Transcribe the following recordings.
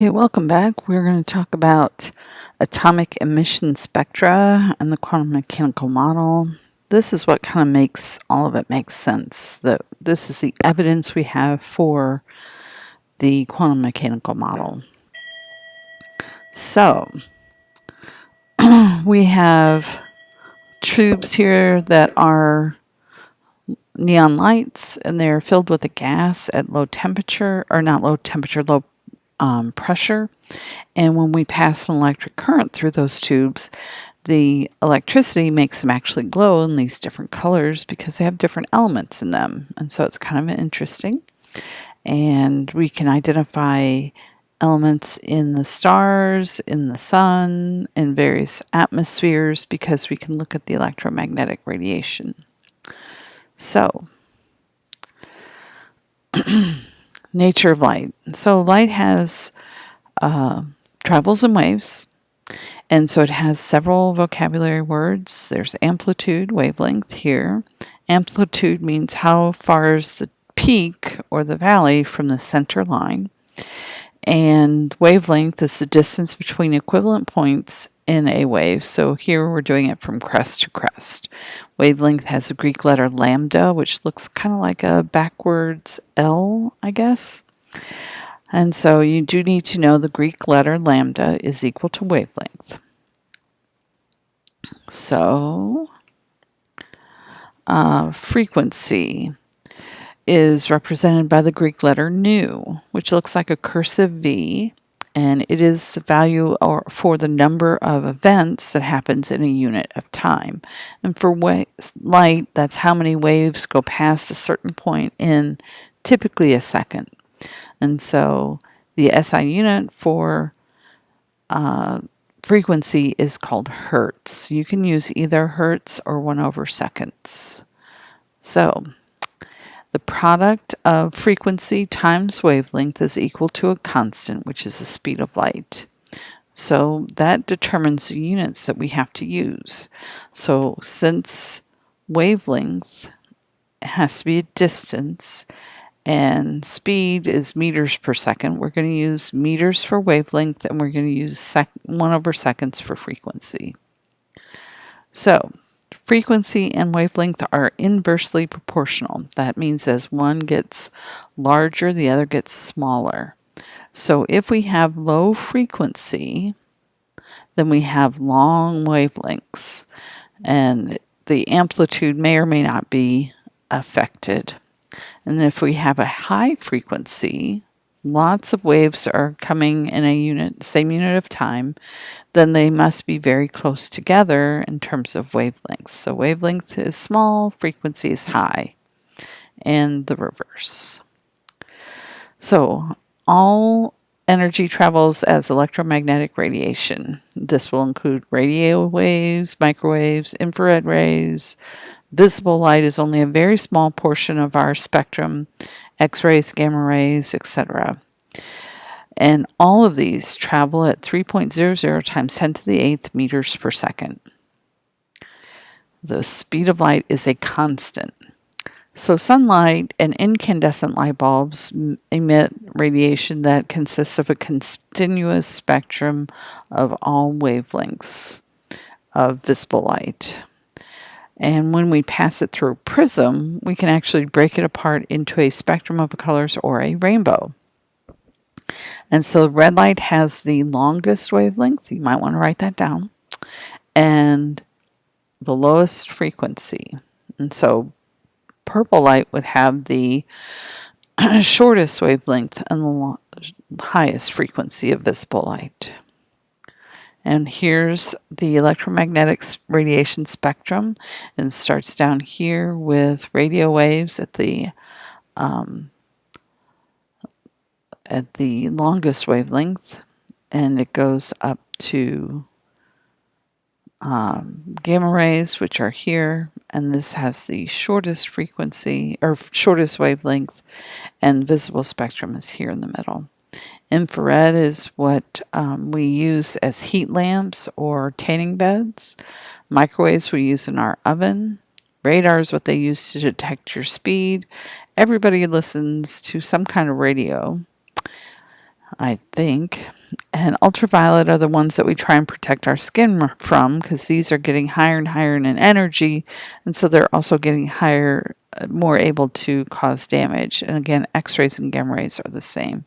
Okay, welcome back. We're going to talk about atomic emission spectra and the quantum mechanical model. This is what kind of makes all of it make sense. This is the evidence we have for the quantum mechanical model. So, we have tubes here that are neon lights, and they're filled with a gas at low temperature, or not low temperature, low pressure. And when we pass an electric current through those tubes, the electricity makes them actually glow in these different colors because they have different elements in them. And so it's kind of interesting. And we can identify elements in the stars, in the sun, in various atmospheres because we can look at the electromagnetic radiation. So, nature of light. So light has travels in waves, and so it has several vocabulary words. There's amplitude, wavelength here. Amplitude means how far is the peak or the valley from the center line. And wavelength is the distance between equivalent points in a wave. So here we're doing it from crest to crest. Wavelength has the Greek letter lambda, which looks kind of like a backwards L, I guess. And so you do need to know the Greek letter lambda is equal to wavelength. So frequency is represented by the Greek letter nu, which looks like a cursive V, and it is the value for the number of events that happens in a unit of time. And for light, that's how many waves go past a certain point in typically a second. And so the SI unit for frequency is called hertz. You can use either hertz or 1/seconds. So the product of frequency times wavelength is equal to a constant, which is the speed of light. So that determines the units that we have to use. So since wavelength has to be a distance, and speed is meters per second, we're going to use meters for wavelength, and we're going to use 1/seconds for frequency. So frequency and wavelength are inversely proportional. That means as one gets larger, the other gets smaller. So if we have low frequency, then we have long wavelengths, and the amplitude may or may not be affected. And if we have a high frequency, lots of waves are coming in a same unit of time, then they must be very close together in terms of wavelength. So wavelength is small, frequency is high, and the reverse. So all energy travels as electromagnetic radiation. This will include radio waves, microwaves, infrared rays. Visible light is only a very small portion of our spectrum, X-rays, gamma rays, etc. And all of these travel at 3.00 times 10 to the 8th meters per second. The speed of light is a constant. So sunlight and incandescent light bulbs emit radiation that consists of a continuous spectrum of all wavelengths of visible light. And when we pass it through a prism, we can actually break it apart into a spectrum of colors or a rainbow. And so red light has the longest wavelength. You might want to write that down. And the lowest frequency. And so purple light would have the shortest wavelength and the highest frequency of visible light. And here's the electromagnetic radiation spectrum, and it starts down here with radio waves at the longest wavelength, and it goes up to gamma rays, which are here, and this has the shortest frequency or shortest wavelength, and visible spectrum is here in the middle. Infrared is what we use as heat lamps or tanning beds. Microwaves we use in our oven. Radar is what they use to detect your speed. Everybody listens to some kind of radio. I think. And ultraviolet are the ones that we try and protect our skin from, because these are getting higher and higher in energy, and so they're also getting higher, more able to cause damage. And again, X-rays and gamma rays are the same.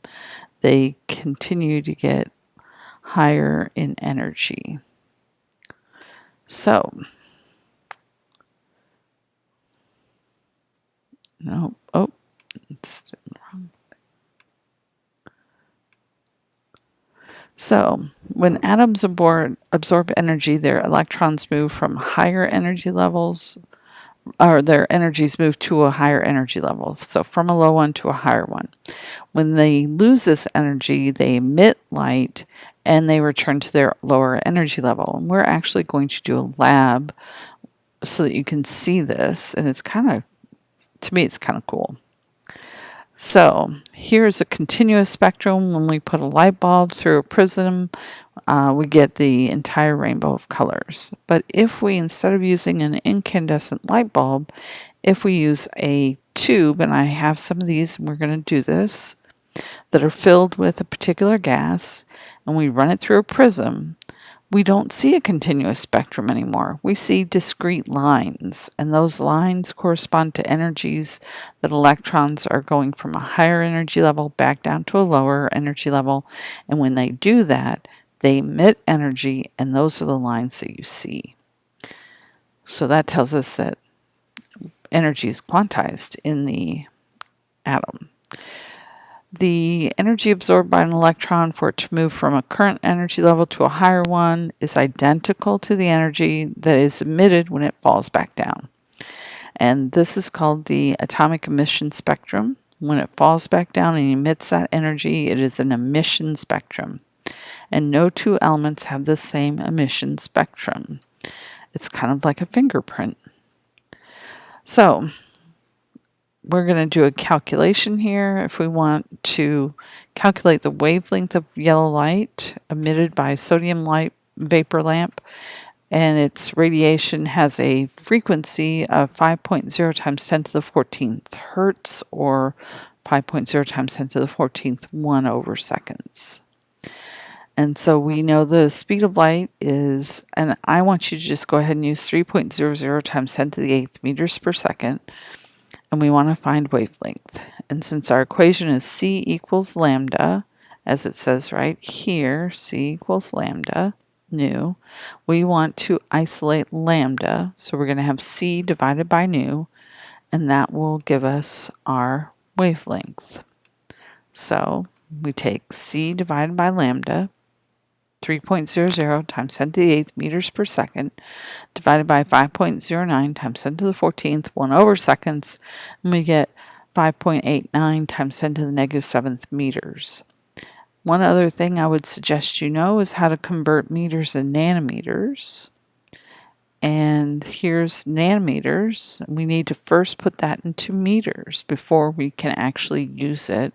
They continue to get higher in energy. So, no, oh, it's wrong. So, when atoms absorb energy, their electrons move from higher energy levels, or their energies move to a higher energy level. So, from a low one to a higher one. When they lose this energy, they emit light and they return to their lower energy level. And we're actually going to do a lab so that you can see this. And it's kind of, to me, it's kind of cool. So here's a continuous spectrum. When we put a light bulb through a prism, we get the entire rainbow of colors. But if we, instead of using an incandescent light bulb, if we use a tube, and I have some of these, and we're going to do this, that are filled with a particular gas, and we run it through a prism, we don't see a continuous spectrum anymore. We see discrete lines, and those lines correspond to energies that electrons are going from a higher energy level back down to a lower energy level. And when they do that, they emit energy, and those are the lines that you see. So that tells us that energy is quantized in the atom. The energy absorbed by an electron for it to move from a current energy level to a higher one is identical to the energy that is emitted when it falls back down. And this is called the atomic emission spectrum. When it falls back down and emits that energy, it is an emission spectrum. And no two elements have the same emission spectrum. It's kind of like a fingerprint. So, we're going to do a calculation here. If we want to calculate the wavelength of yellow light emitted by a sodium light vapor lamp, and its radiation has a frequency of 5.0 times 10 to the 14th hertz, or 5.0 times 10 to the 14th 1 over seconds. And so we know the speed of light is, and I want you to just go ahead and use 3.00 times 10 to the 8th meters per second. And we want to find wavelength. And since our equation is C equals lambda, as it says right here, C equals lambda, nu, we want to isolate lambda. So we're going to have C divided by nu, and that will give us our wavelength. So we take C divided by lambda, 3.00 times 10 to the 8th meters per second, divided by 5.09 times 10 to the 14th, 1 over seconds, and we get 5.89 times 10 to the negative 7th meters. One other thing I would suggest you know is how to convert meters and nanometers. And here's nanometers. We need to first put that into meters before we can actually use it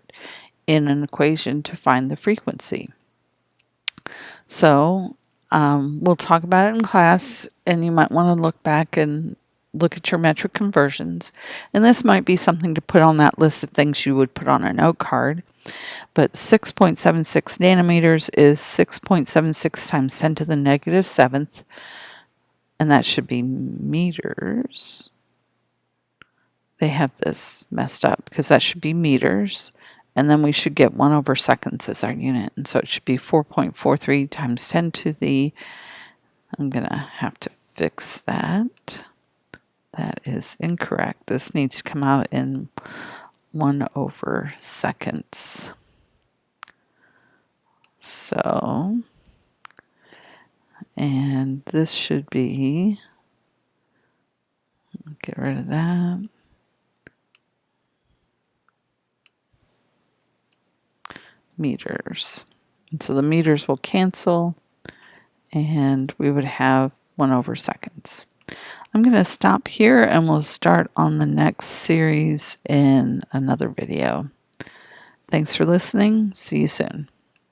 in an equation to find the frequency. So we'll talk about it in class, and you might want to look back and look at your metric conversions. And this might be something to put on that list of things you would put on a note card. But 6.76 nanometers is 6.76 times 10 to the negative 7th, and that should be meters. They have this messed up because that should be meters. And then we should get 1 over seconds as our unit. And so it should be 4.43 times 10 to the, I'm going to have to fix that. That is incorrect. This needs to come out in 1 over seconds. So, and this should be, get rid of that. Meters. And so the meters will cancel, and we would have 1 over seconds. I'm going to stop here, and we'll start on the next series in another video. Thanks for listening. See you soon.